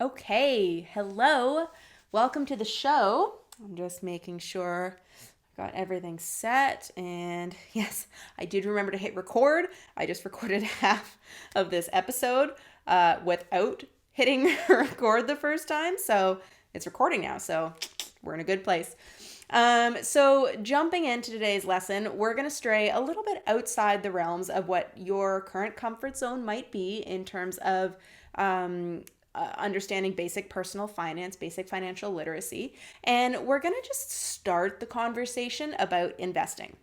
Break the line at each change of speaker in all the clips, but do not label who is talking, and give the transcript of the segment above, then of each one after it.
Okay, hello. Welcome to the show. I'm just making sure I got everything set. And yes, I did remember to hit record. I just recorded half of this episode without hitting record the first time. So it's recording now. So we're in a good place. So jumping into today's lesson, we're going to stray a little bit outside the realms of what your current comfort zone might be in terms of understanding basic personal finance, basic financial literacy. And we're going to just start the conversation about investing.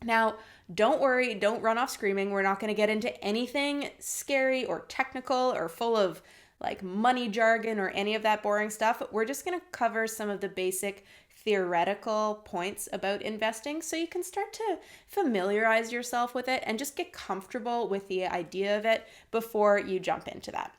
Now, don't worry, don't run off screaming. We're not going to get into anything scary or technical or full of like money jargon or any of that boring stuff. We're just going to cover some of the basic theoretical points about investing so you can start to familiarize yourself with it and just get comfortable with the idea of it before you jump into that.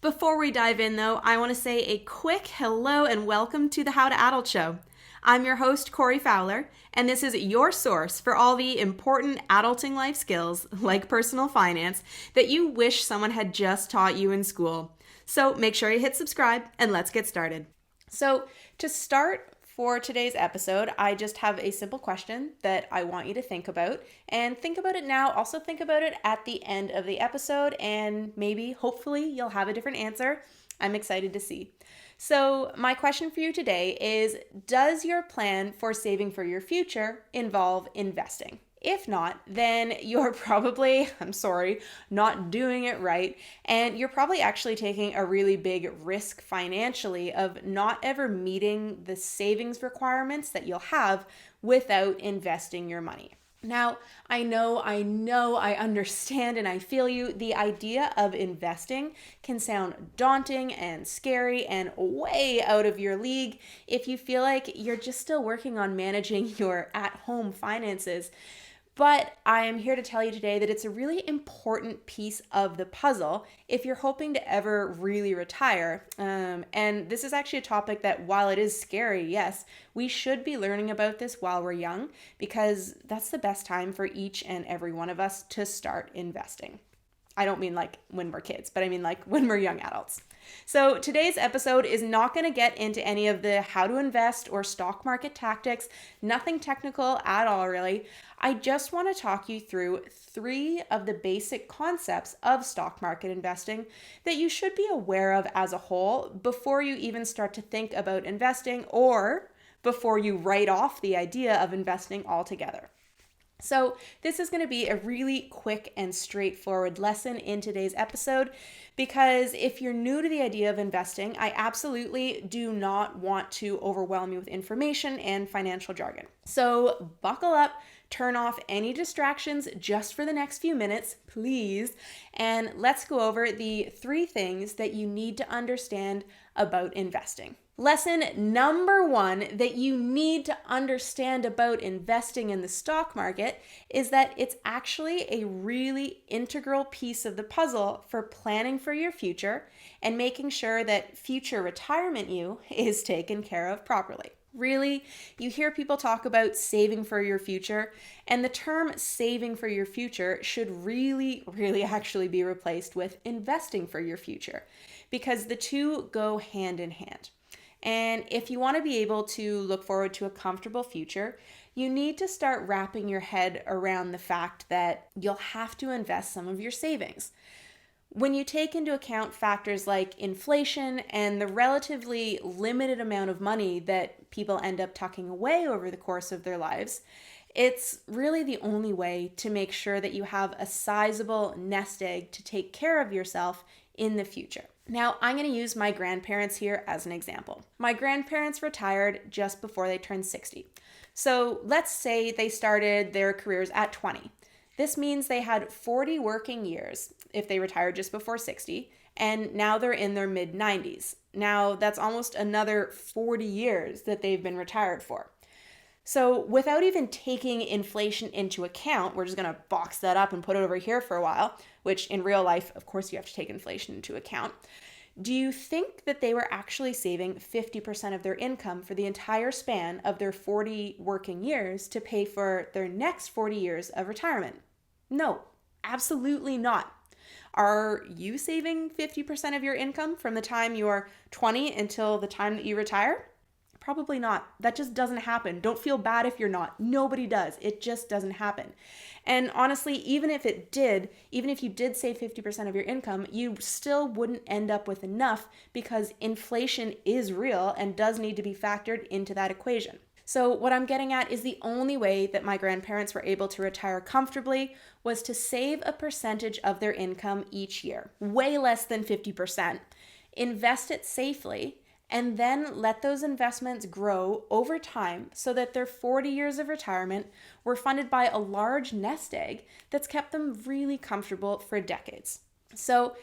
Before we dive in, though, I want to say a quick hello and welcome to the How to Adult Show. I'm your host, Corey Fowler, and this is your source for all the important adulting life skills, like personal finance, that you wish someone had just taught you in school. So make sure you hit subscribe, and let's get started. So to start for today's episode, I just have a simple question that I want you to think about, and think about it now. Also think about it at the end of the episode, and maybe, hopefully, you'll have a different answer. I'm excited to see. So my question for you today is, does your plan for saving for your future involve investing? If not, then you're probably, I'm sorry, not doing it right. And you're probably actually taking a really big risk financially of not ever meeting the savings requirements that you'll have without investing your money. Now, I understand, and I feel you. The idea of investing can sound daunting and scary and way out of your league if you feel like you're just still working on managing your at-home finances. But I am here to tell you today that it's a really important piece of the puzzle if you're hoping to ever really retire. And this is actually a topic that, while it is scary, yes, we should be learning about this while we're young, because that's the best time for each and every one of us to start investing. I don't mean like when we're kids, but I mean like when we're young adults. So today's episode is not going to get into any of the how to invest or stock market tactics, nothing technical at all, really. I just want to talk you through 3 of the basic concepts of stock market investing that you should be aware of as a whole before you even start to think about investing, or before you write off the idea of investing altogether. So this is going to be a really quick and straightforward lesson in today's episode, because if you're new to the idea of investing, I absolutely do not want to overwhelm you with information and financial jargon. So buckle up, turn off any distractions just for the next few minutes, please, and let's go over the 3 things that you need to understand about investing. Lesson number 1 that you need to understand about investing in the stock market is that it's actually a really integral piece of the puzzle for planning for your future and making sure that future retirement you is taken care of properly. Really, you hear people talk about saving for your future, and the term saving for your future should really actually be replaced with investing for your future, because the two go hand in hand. And if you want to be able to look forward to a comfortable future, you need to start wrapping your head around the fact that you'll have to invest some of your savings. When you take into account factors like inflation and the relatively limited amount of money that people end up tucking away over the course of their lives, it's really the only way to make sure that you have a sizable nest egg to take care of yourself in the future. Now, I'm going to use my grandparents here as an example. My grandparents retired just before they turned 60. So let's say they started their careers at 20. This means they had 40 working years if they retired just before 60, and now they're in their mid-90s. Now, that's almost another 40 years that they've been retired for. So without even taking inflation into account, we're just going to box that up and put it over here for a while, which in real life, of course, you have to take inflation into account. Do you think that they were actually saving 50% of their income for the entire span of their 40 working years to pay for their next 40 years of retirement? No, absolutely not. Are you saving 50% of your income from the time you're 20 until the time that you retire? Probably not. That just doesn't happen. Don't feel bad if you're not. Nobody does. It just doesn't happen. And honestly, even if it did, even if you did save 50% of your income, you still wouldn't end up with enough because inflation is real and does need to be factored into that equation. So what I'm getting at is the only way that my grandparents were able to retire comfortably was to save a percentage of their income each year, way less than 50%, invest it safely, and then let those investments grow over time so that their 40 years of retirement were funded by a large nest egg that's kept them really comfortable for decades. So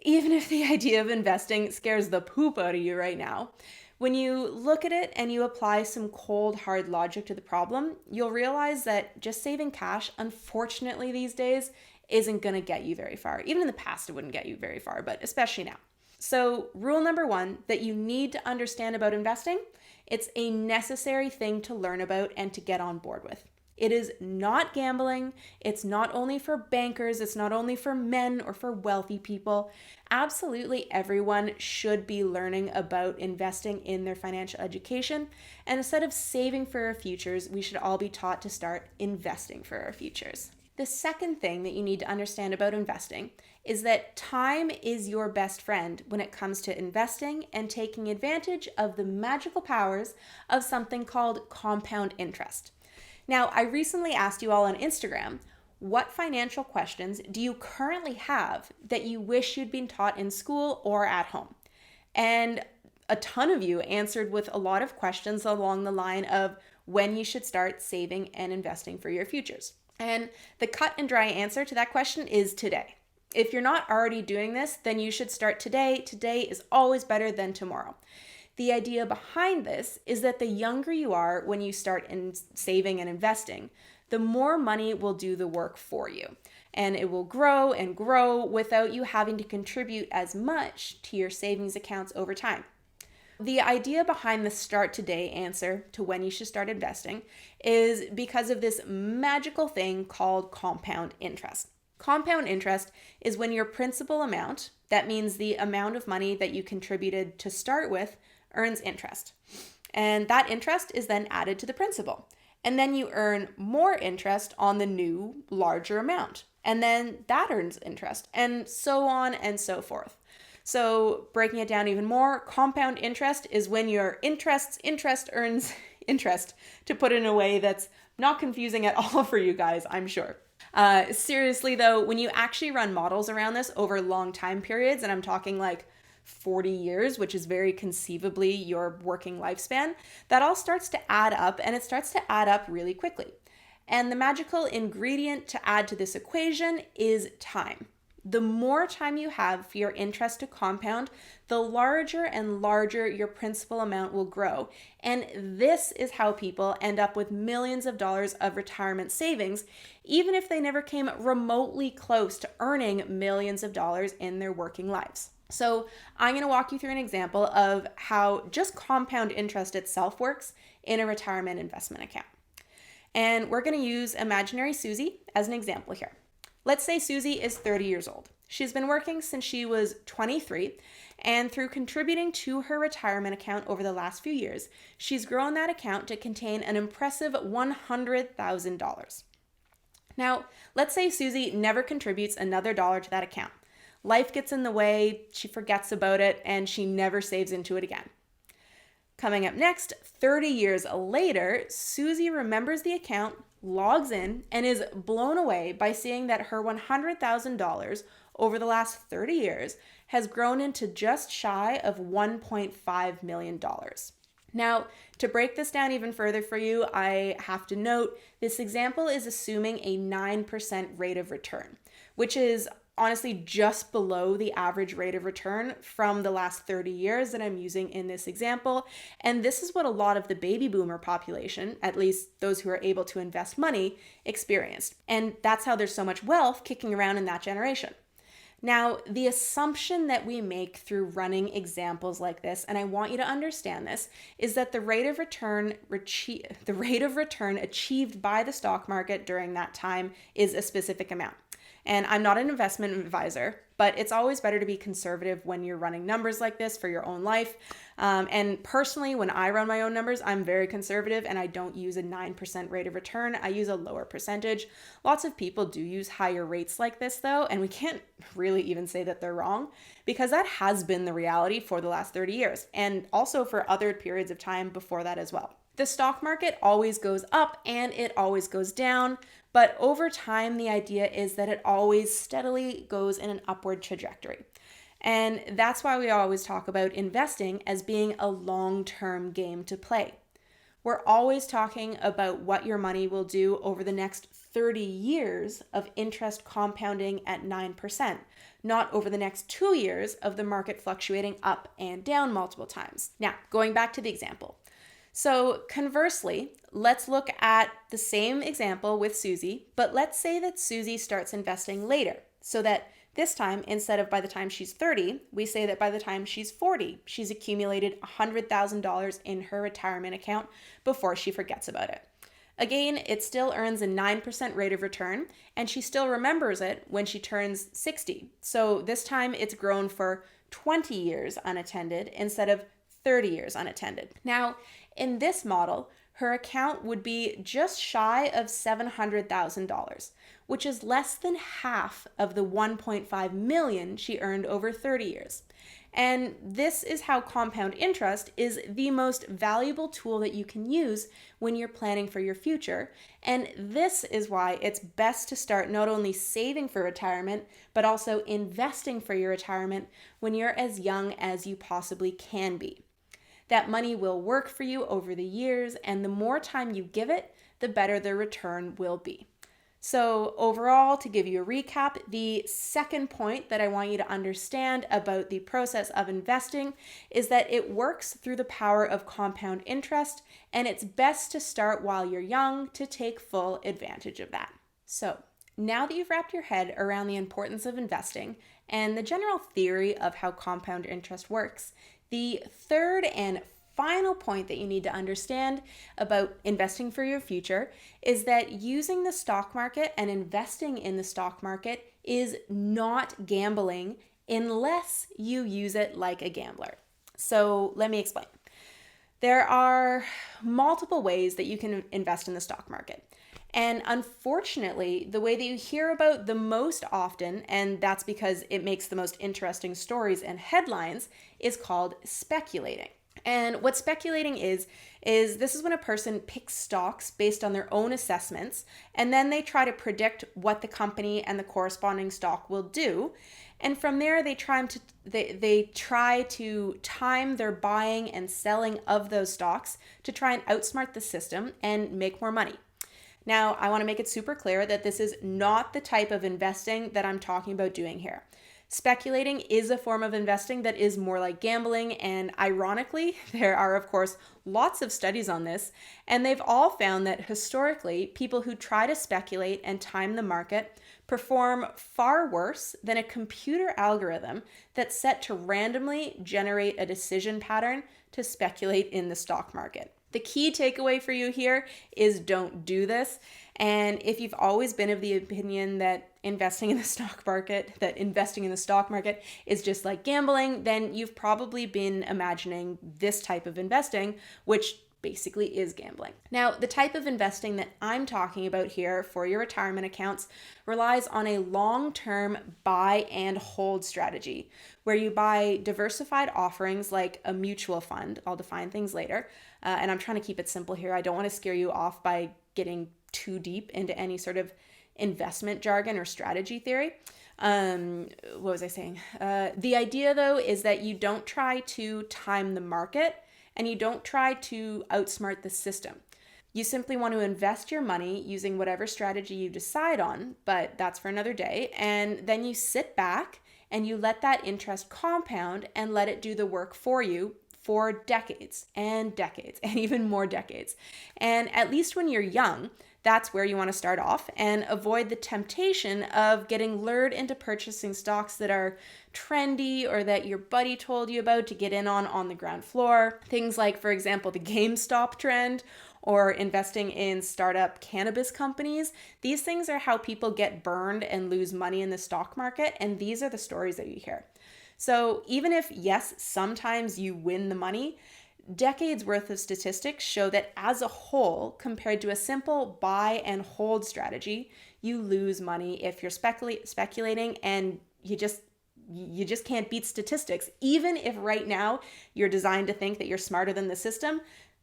even if the idea of investing scares the poop out of you right now, when you look at it and you apply some cold, hard logic to the problem, you'll realize that just saving cash, unfortunately these days, isn't going to get you very far. Even in the past, it wouldn't get you very far, but especially now. So rule number one that you need to understand about investing, it's a necessary thing to learn about and to get on board with. It is not gambling. It's not only for bankers. It's not only for men or for wealthy people. Absolutely everyone should be learning about investing in their financial education. And instead of saving for our futures, we should all be taught to start investing for our futures. The second thing that you need to understand about investing is that time is your best friend when it comes to investing and taking advantage of the magical powers of something called compound interest. Now, I recently asked you all on Instagram, what financial questions do you currently have that you wish you'd been taught in school or at home? And a ton of you answered with a lot of questions along the line of when you should start saving and investing for your futures. And the cut and dry answer to that question is today. If you're not already doing this, then you should start today. Today is always better than tomorrow. The idea behind this is that the younger you are when you start in saving and investing, the more money will do the work for you. And it will grow and grow without you having to contribute as much to your savings accounts over time. The idea behind the start today answer to when you should start investing is because of this magical thing called compound interest. Compound interest is when your principal amount, that means the amount of money that you contributed to start with, earns interest. And that interest is then added to the principal. And then you earn more interest on the new, larger amount. And then that earns interest, and so on and so forth. So breaking it down even more, compound interest is when your interest earns interest, to put it in a way that's not confusing at all for you guys, I'm sure. Seriously though, when you actually run models around this over long time periods, and I'm talking like 40 years, which is very conceivably your working lifespan, that all starts to add up, and it starts to add up really quickly. And the magical ingredient to add to this equation is time. The more time you have for your interest to compound, the larger and larger your principal amount will grow. And this is how people end up with millions of dollars of retirement savings, even if they never came remotely close to earning millions of dollars in their working lives. So I'm going to walk you through an example of how just compound interest itself works in a retirement investment account. And we're going to use imaginary Susie as an example here. Let's say Susie is 30 years old. She's been working since she was 23, and through contributing to her retirement account over the last few years, she's grown that account to contain an impressive $100,000. Now, let's say Susie never contributes another dollar to that account. Life gets in the way, she forgets about it, and she never saves into it again. Coming up next, 30 years later, Susie remembers the account, logs in, and is blown away by seeing that her $100,000 over the last 30 years has grown into just shy of $1.5 million. Now, to break this down even further for you, I have to note this example is assuming a 9% rate of return, which is honestly just below the average rate of return from the last 30 years that I'm using in this example. And this is what a lot of the baby boomer population, at least those who are able to invest money, experienced. And that's how there's so much wealth kicking around in that generation. Now, the assumption that we make through running examples like this, and I want you to understand this, is that the rate of return achieved by the stock market during that time is a specific amount. And I'm not an investment advisor, but it's always better to be conservative when you're running numbers like this for your own life. And personally, when I run my own numbers, I'm very conservative and I don't use a 9% rate of return. I use a lower percentage. Lots of people do use higher rates like this though, and we can't really even say that they're wrong because that has been the reality for the last 30 years and also for other periods of time before that as well. The stock market always goes up and it always goes down, but over time, the idea is that it always steadily goes in an upward trajectory. And that's why we always talk about investing as being a long-term game to play. We're always talking about what your money will do over the next 30 years of interest compounding at 9%, not over the next 2 years of the market fluctuating up and down multiple times. Now, going back to the example. So conversely, let's look at the same example with Susie, but let's say that Susie starts investing later, so that this time, instead of by the time she's 30, we say that by the time she's 40, she's accumulated $100,000 in her retirement account before she forgets about it. Again, it still earns a 9% rate of return, and she still remembers it when she turns 60. So this time it's grown for 20 years unattended instead of 30 years unattended. Now, in this model, her account would be just shy of $700,000, which is less than half of the $1.5 million she earned over 30 years. And this is how compound interest is the most valuable tool that you can use when you're planning for your future. And this is why it's best to start not only saving for retirement, but also investing for your retirement when you're as young as you possibly can be. That money will work for you over the years, and the more time you give it, the better the return will be. So overall, to give you a recap, the second point that I want you to understand about the process of investing is that it works through the power of compound interest, and it's best to start while you're young to take full advantage of that. So now that you've wrapped your head around the importance of investing and the general theory of how compound interest works, the third and final point that you need to understand about investing for your future is that using the stock market and investing in the stock market is not gambling unless you use it like a gambler. So let me explain. There are multiple ways that you can invest in the stock market. And unfortunately, the way that you hear about the most often, and that's because it makes the most interesting stories and headlines, is called speculating. And what speculating is this is when a person picks stocks based on their own assessments, and then they try to predict what the company and the corresponding stock will do. And from there, they try to time their buying and selling of those stocks to try and outsmart the system and make more money. Now, I want to make it super clear that this is not the type of investing that I'm talking about doing here. Speculating is a form of investing that is more like gambling, and ironically, there are, of course, lots of studies on this, and they've all found that historically, people who try to speculate and time the market perform far worse than a computer algorithm that's set to randomly generate a decision pattern to speculate in the stock market. The key takeaway for you here is don't do this. And if you've always been of the opinion that investing in the stock market is just like gambling, then you've probably been imagining this type of investing, which basically is gambling. Now, the type of investing that I'm talking about here for your retirement accounts relies on a long-term buy and hold strategy, where you buy diversified offerings like a mutual fund. I'll define things later. And I'm trying to keep it simple here. I don't want to scare you off by getting too deep into any sort of investment jargon or strategy theory. What was I saying? The idea, though, is that you don't try to time the market and you don't try to outsmart the system. You simply want to invest your money using whatever strategy you decide on, but that's for another day. And then you sit back and you let that interest compound and let it do the work for you for decades and even more decades. And at least when you're young, that's where you want to start off and avoid the temptation of getting lured into purchasing stocks that are trendy or that your buddy told you about to get in on the ground floor. Things like, for example, the GameStop trend or investing in startup cannabis companies. These things are how people get burned and lose money in the stock market, and these are the stories that you hear. So even if, yes, sometimes you win the money, decades worth of statistics show that as a whole, compared to a simple buy and hold strategy, you lose money if you're speculating, and you just can't beat statistics. Even if right now you're designed to think that you're smarter than the system,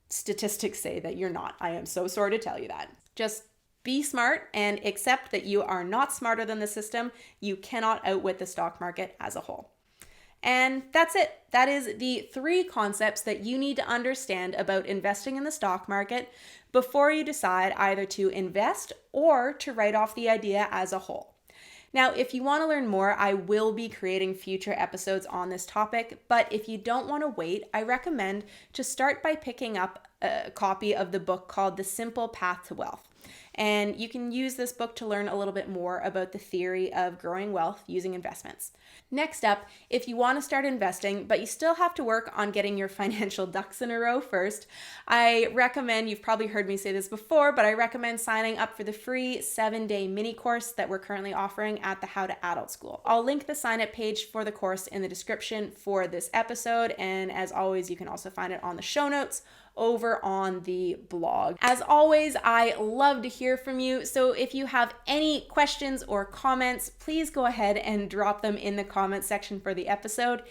statistics say that you're not. I am so sorry to tell you that. Just be smart and accept that you are not smarter than the system. You cannot outwit the stock market as a whole. And that's it. That is the 3 concepts that you need to understand about investing in the stock market before you decide either to invest or to write off the idea as a whole. Now, if you want to learn more, I will be creating future episodes on this topic, but if you don't want to wait, I recommend to start by picking up a copy of the book called The Simple Path to Wealth. And you can use this book to learn a little bit more about the theory of growing wealth using investments. Next up, if you want to start investing, but you still have to work on getting your financial ducks in a row first, I recommend, you've probably heard me say this before, but I recommend signing up for the free 7-day mini course that we're currently offering at the How to Adult School. I'll link the sign up page for the course in the description for this episode. And as always, you can also find it on the show notes over on the blog. As always, I love to hear from you. So if you have any questions or comments, please go ahead and drop them in the comment section for the episode.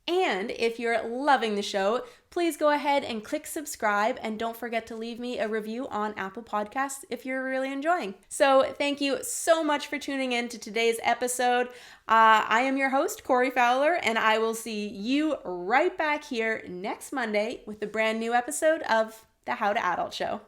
And if you're loving the show, please go ahead and click subscribe, and don't forget to leave me a review on Apple Podcasts if you're really enjoying. So thank you so much for tuning in to today's episode. I am your host, Corey Fowler, and I will see you right back here next Monday with a brand new episode of the How to Adult Show.